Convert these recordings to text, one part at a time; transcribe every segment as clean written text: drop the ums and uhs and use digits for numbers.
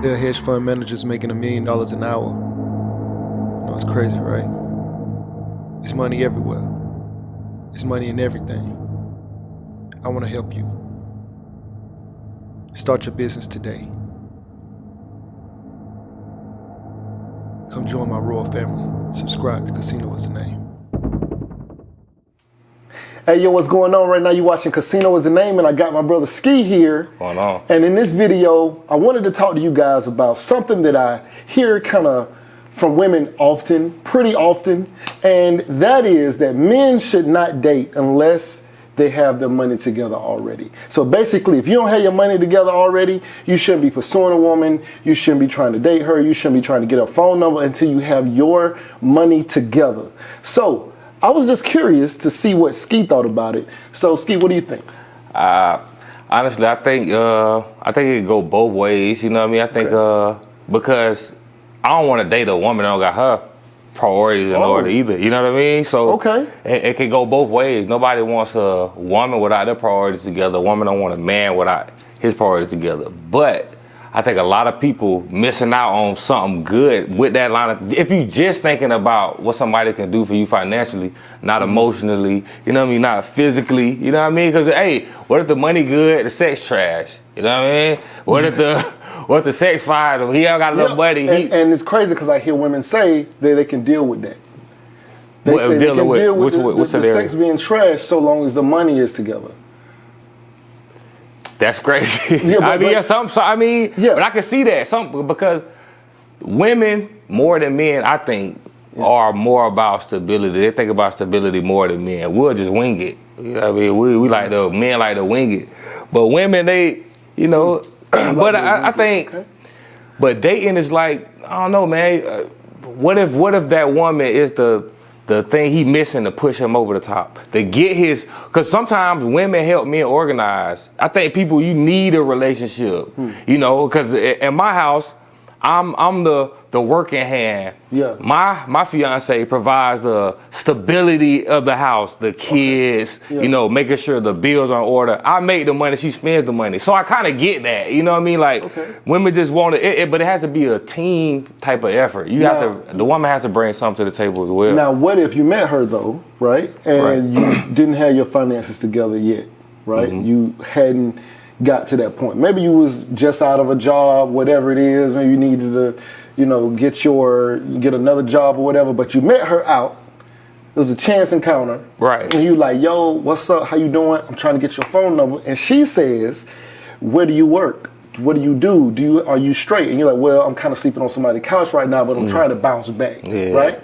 There are hedge fund managers making $1 million an hour. You know, it's crazy, right? It's money everywhere. It's money in everything. I want to help you. Start your business today. Come join my royal family. Subscribe to Casino Is the Name. Hey, yo, what's going on right now? You watching Casino Is the Name, and I got my brother Ski here. What's going on? And in this video, I wanted to talk to you guys about something that I hear kind of from women often, pretty often, and that is that men should not date unless they have their money together already. So basically, if you don't have your money together already, you shouldn't be pursuing a woman, you shouldn't be trying to date her, you shouldn't be trying to get her phone number until you have your money together. So I was just curious to see what Ski thought about it. So Ski, what do you think? Honestly, I think it could go both ways. You know what I mean? I think because I don't want to date a woman that don't got her priorities in order either. You know what I mean? So it can go both ways. Nobody wants a woman without their priorities together. A woman don't want a man without his priorities together. But I think a lot of people missing out on something good with that line of, if you just thinking about what somebody can do for you financially, not emotionally, you know what I mean, not physically, you know what I mean? Because, hey, what if the money good, the sex trash? You know what I mean? What if the sex fire, he ain't got enough money? And it's crazy because I hear women say that they can deal with that. They say they can deal with the sex being trash so long as the money is together. That's crazy. Yeah, but I can see that. Because women, more than men, I think, are more about stability. They think about stability more than men. We'll just wing it. You know what I mean? We like men like to wing it. But women, they, you know, but I think, but dating is like, I don't know, man. What if that woman is the thing he missing to push him over the top, to get his, because sometimes women help men organize. I think people, you need a relationship, you know, because in my house, I'm the working hand. Yeah. My fiance provides the stability of the house, the kids, you know, making sure the bills are in order. I make the money, she spends the money. So I kind of get that, you know what I mean? Like women just want it, but it has to be a team type of effort. The woman has to bring something to the table as well. Now, what if you met her though, right? And you didn't have your finances together yet, right? You hadn't got to that point. Maybe you was just out of a job, whatever it is. Maybe you needed to, you know, get another job or whatever. But you met her out. It was a chance encounter, right? And you like, yo, what's up? How you doing? I'm trying to get your phone number. And she says, where do you work? What do you do? Are you straight? And you're like, well, I'm kind of sleeping on somebody's couch right now, but I'm trying to bounce back, right?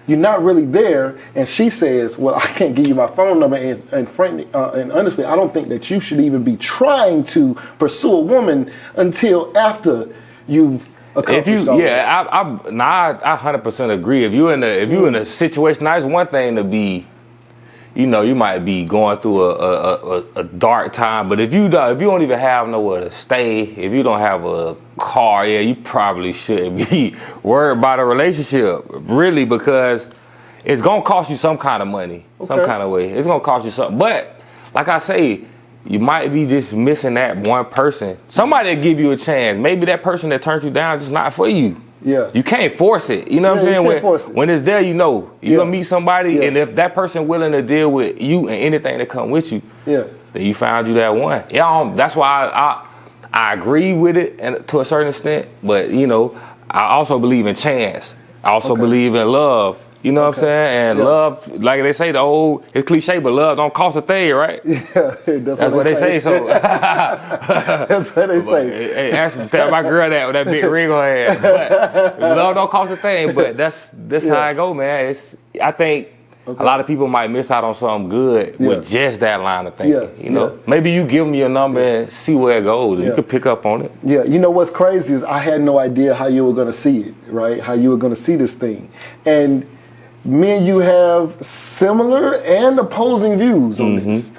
You're not really there, and she says, well, I can't give you my phone number, and frankly, and honestly, I don't think that you should even be trying to pursue a woman until after you've accomplished all that. I 100% agree. If you're in a situation, now it's one thing to be, you know, you might be going through a dark time, but if you don't even have nowhere to stay, if you don't have a car, you probably shouldn't be worried about a relationship, really, because it's gonna cost you some kind of money, some kind of way. It's gonna cost you something. But like I say, you might be just missing that one person. Somebody will give you a chance. Maybe that person that turned you down is just not for you. Yeah. You can't force it. You know what I'm saying? When it's there, you know. You're going to meet somebody, and if that person willing to deal with you and anything that come with you, then you found you that one. That's why I agree with it and to a certain extent, but, you know, I also believe in chance. I also believe in love. You know what I'm saying? And love, like they say, it's cliche, but love don't cost a thing, right? Yeah, that's what they say. So that's what they say. Hey, actually, tell my girl that with that big ring on her head. But love don't cost a thing, but that's how I go, man. I think a lot of people might miss out on something good with just that line of thinking. You know, maybe you give them your number and see where it goes, and you can pick up on it. Yeah, you know what's crazy is I had no idea how you were going to see it, right? How you were going to see this thing, and me and you have similar and opposing views on this.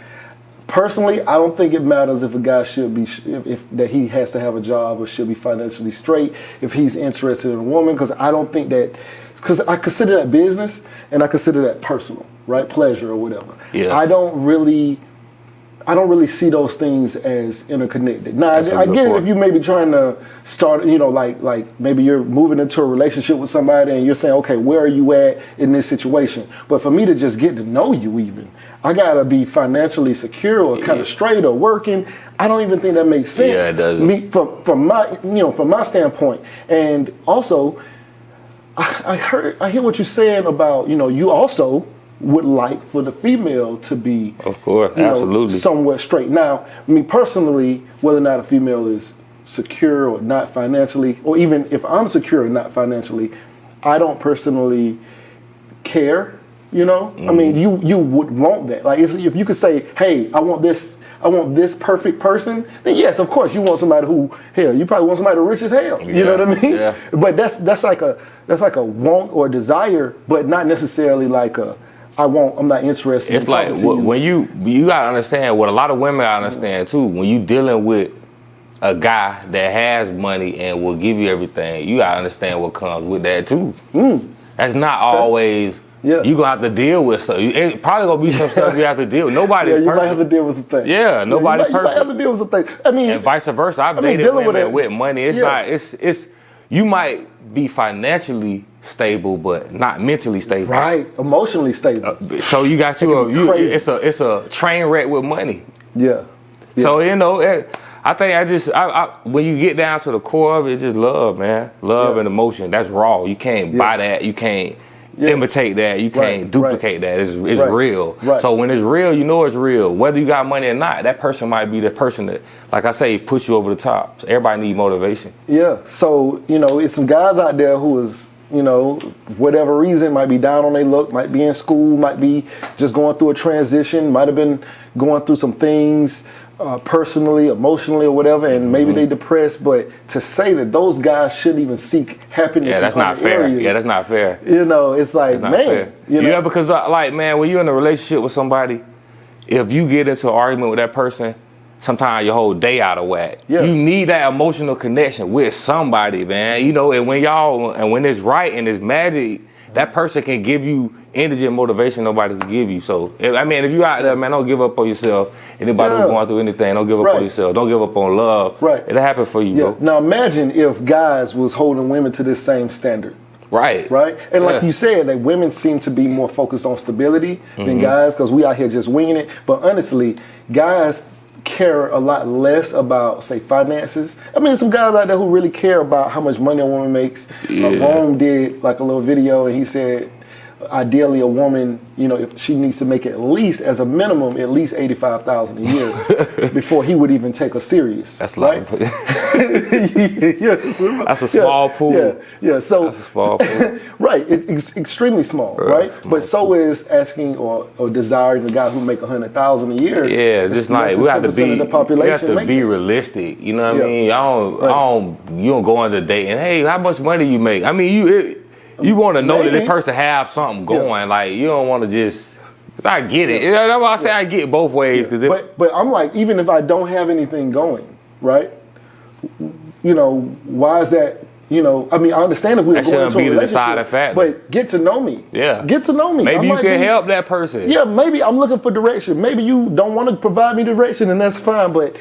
Personally, I don't think it matters if a guy should be, if that he has to have a job or should be financially straight, if he's interested in a woman, because I don't think that, because I consider that business and I consider that personal, right? Pleasure or whatever. Yeah. I don't really I don't really see those things as interconnected. Now, I get it if you may be trying to start, like maybe you're moving into a relationship with somebody and you're saying, okay, where are you at in this situation? But for me to just get to know you even, I gotta be financially secure or kind of straight or working. I don't even think that makes sense. Yeah, it doesn't. From my standpoint. And also, I hear what you're saying about, you also would like for the female to be, of course, absolutely, somewhat straight. Now, me personally, whether or not a female is secure or not financially, or even if I'm secure or not financially, I don't personally care. I mean, you would want that. Like if you could say, hey, I want this perfect person, then yes, of course, you want somebody who, hell, you probably want somebody rich as hell. You know what I mean? Yeah. But that's like a want or desire, but not necessarily like I'm not interested. It's like when you gotta understand what a lot of women gotta understand too. When you dealing with a guy that has money and will give you everything, you gotta understand what comes with that too. That's not always. Yeah. You gonna have to deal with stuff. It probably gonna be some stuff you have to deal with. Nobody's perfect. You might have to deal with some things. Yeah, nobody's perfect. You might have to deal with some things. I mean, and vice versa. I've dated women with money. It's not. It's you might be financially stable, but not mentally stable. Right, emotionally stable. So you got it's a train wreck with money. Yeah. So I think when you get down to the core of it, it's just love, man. Love and emotion. That's raw. You can't buy that. You can't imitate that. You can't duplicate that. It's real. Right. So when it's real, you know it's real. Whether you got money or not, that person might be the person that, like I say, push you over the top. So everybody need motivation. Yeah. So, it's some guys out there who is, whatever reason, might be down on their luck, might be in school, might be just going through a transition, might have been going through some things personally, emotionally, or whatever, and maybe they depressed. But to say that those guys shouldn't even seek happiness, that's not fair. That's not fair. It's like, man, because like, man, when you're in a relationship with somebody, if you get into an argument with that person, sometimes your whole day out of whack. Yeah. You need that emotional connection with somebody, man. And when it's right and it's magic, that person can give you energy and motivation nobody can give you. So, if you out there, man, don't give up on yourself. Anybody who's going through anything, don't give up on yourself. Don't give up on love. Right. It'll happen for you, bro. Now imagine if guys was holding women to this same standard. Right. And like you said, that women seem to be more focused on stability than guys, because we out here just winging it. But honestly, guys care a lot less about, say, finances. Some guys out there who really care about how much money a woman makes. Rome did like a little video, and he said, ideally a woman, if she needs to make at least, as a minimum, at least $85,000 a year before he would even take her serious. That's right. That's a small pool. Yeah. So that's a small pool. Right. It's extremely small, right? But so is asking or desiring a guy who make $100,000 a year. Yeah, just like we have to be. We have to be realistic. You know what I mean? You don't go on the date and, hey, how much money you make? You want to know that this person have something going. Like, you don't want to just. I get it. That's why I say I get both ways. But I'm like, even if I don't have anything going, right? Why is that? I understand if we were going into a relationship, but get to know me. Yeah. Get to know me. Maybe you can help that person. Yeah, maybe I'm looking for direction. Maybe you don't want to provide me direction, and that's fine. But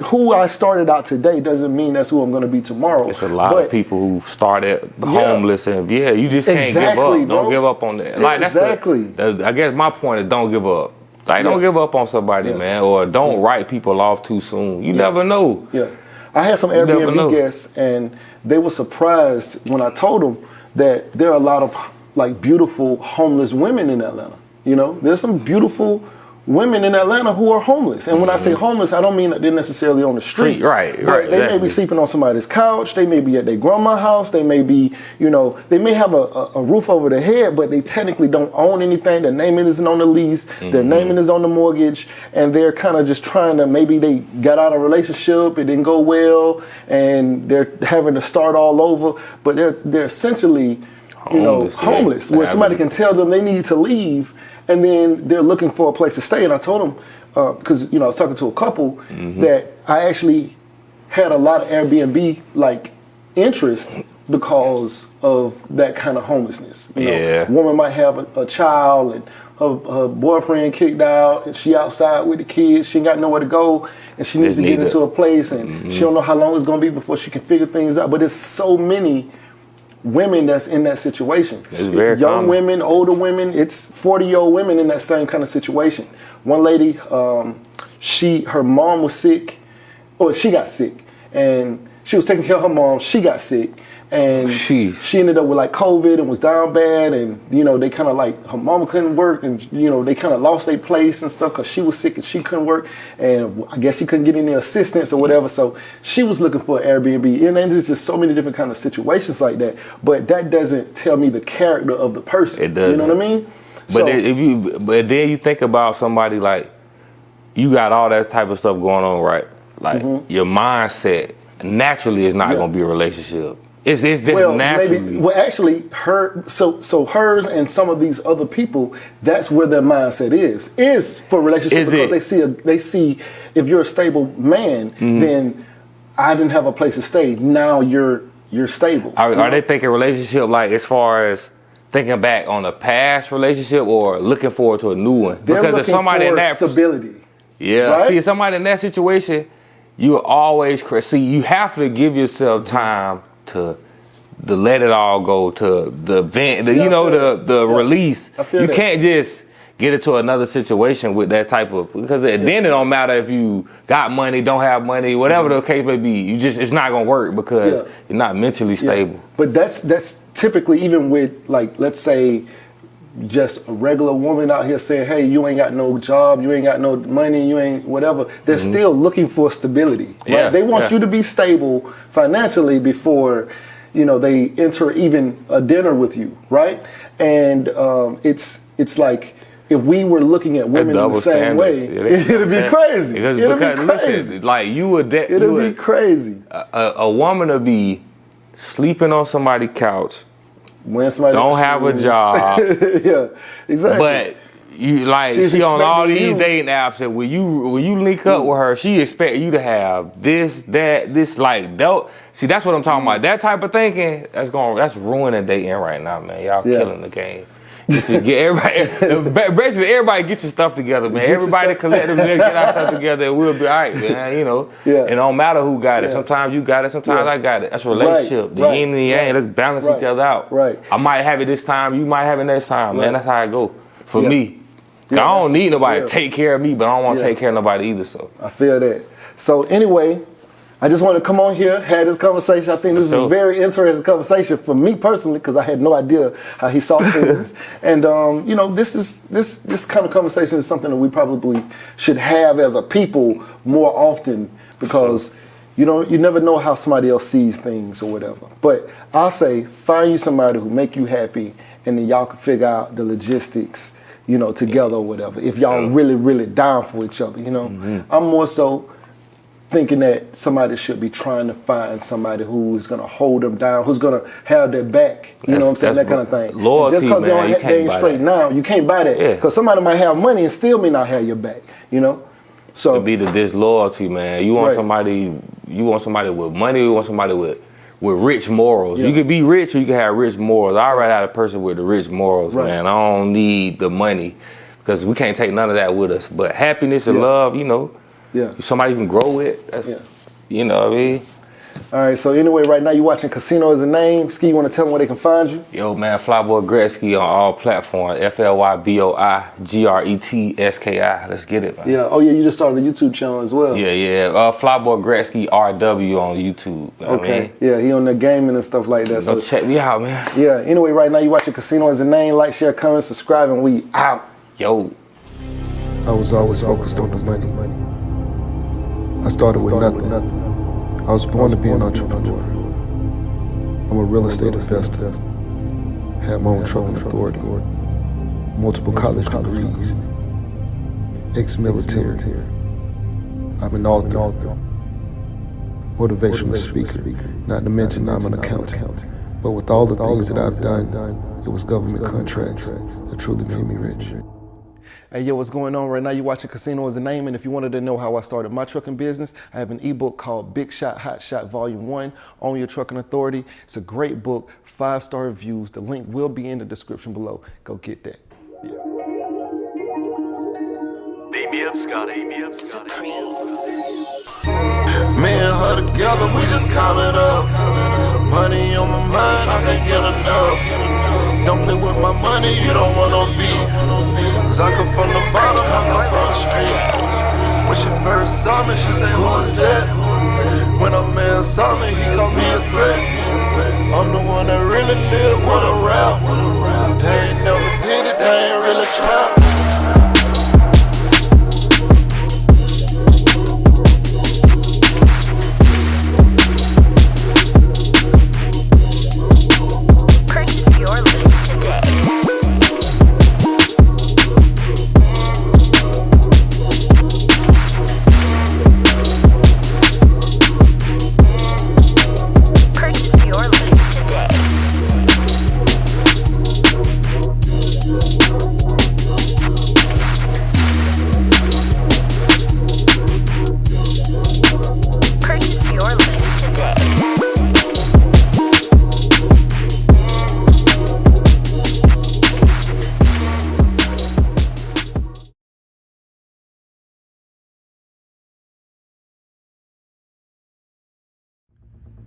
who I started out today doesn't mean that's who I'm going to be tomorrow. It's a lot of people who started homeless, and you just can't give up. Bro. Don't give up on that. Like, I guess my point is don't give up. Like, don't give up on somebody, man, or don't write people off too soon. You never know. Yeah. I had some Airbnb guests, and they were surprised when I told them that there are a lot of like beautiful homeless women in Atlanta. There's some beautiful women in Atlanta who are homeless. And when I say homeless, I don't mean that they're necessarily on the street. Right. They may be sleeping on somebody's couch. They may be at their grandma's house. They may be, they may have a roof over their head, but they technically don't own anything. Their name isn't on the lease. Their name is on the mortgage. And they're kind of just trying to, maybe they got out of a relationship, it didn't go well, and they're having to start all over. But they're essentially, homeless, where somebody can tell them they need to leave, and then they're looking for a place to stay. And I told them, because I was talking to a couple, that I actually had a lot of Airbnb like interest because of that kind of homelessness. A woman might have a child, and her boyfriend kicked out, and she outside with the kids. She ain't got nowhere to go, and she needs to get into a place, and she don't know how long it's gonna be before she can figure things out. But there's so many women that's in that situation. Young common. women, older women. It's 40-year-old women in that same kind of situation. One lady, her mom was sick, or she got sick, and she was taking care of her mom. She got sick, and she ended up with like COVID and was down bad, and they kind of like, her mama couldn't work, and they kind of lost their place and stuff because she was sick and she couldn't work, and I guess she couldn't get any assistance or whatever. So she was looking for an Airbnb, and then there's just so many different kind of situations like that. But that doesn't tell me the character of the person. It doesn't. You know what I mean? But but then you think about somebody like, you got all that type of stuff going on, right? Like your mindset naturally is not going to be a relationship. It's just naturally. Actually, so hers and some of these other people, that's where their mindset is for relationships, because they see if you're a stable man, then I didn't have a place to stay. Now you're stable. Are they thinking relationship like as far as thinking back on a past relationship or looking forward to a new one? They're because looking if somebody for in that stability. Yeah, right? See, somebody in that situation, you always you have to give yourself time to let it all go, to the vent, the release. You can't just get into another situation with that type of, because then it don't matter if you got money, don't have money, whatever the case may be. It's not gonna work because you're not mentally stable. But that's typically, even with, like, let's say, just a regular woman out here saying, hey, you ain't got no job, you ain't got no money, you ain't whatever. They're still looking for stability. Right? Yeah, they want you to be stable financially before they enter even a dinner with you, right? And it's like, if we were looking at women in the same way, it'd be crazy. It'd be crazy. Listen, like it'd be crazy. A woman would be sleeping on somebody's couch, when somebody don't have a job. Yeah, exactly. But she on all these dating apps, and when you link up with her, she expect you to have this, that, this, like that. See, that's what I'm talking about. That type of thinking, that's ruining dating right now, man. Y'all killing the game. Get everybody, basically everybody get your stuff together, man. Everybody collectively get our stuff together, and we'll be all right, man. It don't matter who got it. Sometimes you got it, sometimes I got it. That's a relationship. The yin and the yang. Let's balance each other out. Right. I might have it this time, you might have it next time, man. That's how it go for me. I don't need nobody to take care of me, but I don't want to take care of nobody either. So I feel that. So anyway, I just want to come on here, have this conversation. I think this is a very interesting conversation for me personally, because I had no idea how he saw things. And this kind of conversation is something that we probably should have as a people more often, because you never know how somebody else sees things or whatever. But I'll say, find you somebody who make you happy, and then y'all can figure out the logistics, together or whatever. If y'all really, really down for each other, I'm more so thinking that somebody should be trying to find somebody who's going to hold them down, who's going to have their back, what I'm saying, that kind of thing. Loyalty, just because they ain't straight now, you can't buy that. Because somebody might have money and still may not have your back, So it'd be the disloyalty, man. You want somebody with money, you want somebody with rich morals. You could be rich or you can have rich morals. I'd rather have a person with the rich morals, man. I don't need the money, because we can't take none of that with us. But happiness and love, somebody you can grow with. You know what I mean? All right, so anyway, right now you're watching Casino Is a Name. Ski, you want to tell them where they can find you? Yo, man, Flyboy Gretzky on all platforms. FLYBOI GRETSKI. Let's get it, man. Yeah. Oh, yeah, you just started a YouTube channel as well. Yeah. Flyboy Gretzky RW on YouTube. Okay. Yeah, he on the gaming and stuff like that. So check me out, man. Yeah. Anyway, right now you're watching Casino Is a Name. Like, share, comment, subscribe, and we out. Yo. I was always focused on the money. I started with nothing. I was born to be an entrepreneur. I'm a real estate investor. Had my own trucking authority. Multiple college degrees. Ex-military. I'm an author. Motivational speaker. Not to mention I'm an accountant. But with all the things that I've done, it was government contracts that truly made me rich. Hey, yo, what's going on right now? You're watching Casino Is the Name, and if you wanted to know how I started my trucking business, I have an ebook called Big Shot, Hot Shot Volume 1, Own Your Trucking Authority. It's a great book, 5-star reviews. The link will be in the description below. Go get that. Yeah. Me and her together, we just count it up. Money on my mind, I can't get enough. Don't play with my money, you don't want no beef. Cause I come from the bottom, I come from the street. When she first saw me, she said, who is that? When a man saw me, he called me a threat. I'm the one that really live with a rap. They ain't never did it, they ain't really trap.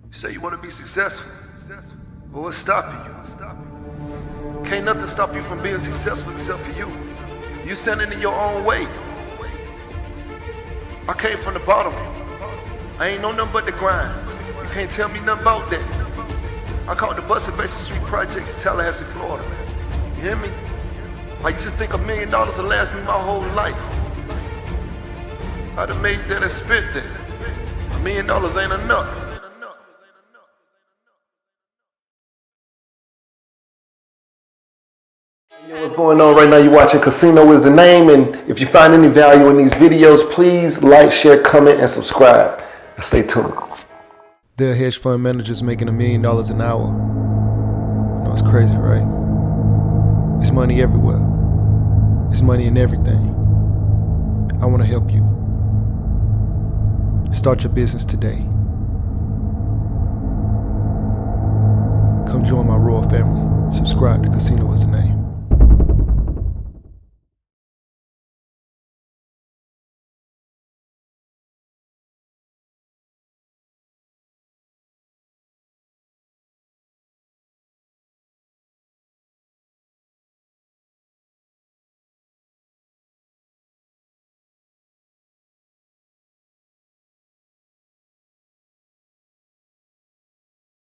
You say you want to be successful. Well, what's stopping you? Can't nothing stop you from being successful except for you. You standing in your own way. I came from the bottom. I ain't know nothing but the grind. You can't tell me nothing about that. I caught the bus at Basin Street Projects in Tallahassee, Florida. You hear me? I used to think $1 million would last me my whole life. I'd have made that and spent that. $1 million ain't enough. What's going on right now? You're watching Casino is the Name, and if you find any value in these videos, please like, share, comment, and subscribe. Now stay tuned. There are hedge fund managers making $1 million an hour. You know, it's crazy, right? It's money everywhere. It's money in everything. I want to help you. Start your business today. Come join my royal family. Subscribe to Casino is the Name.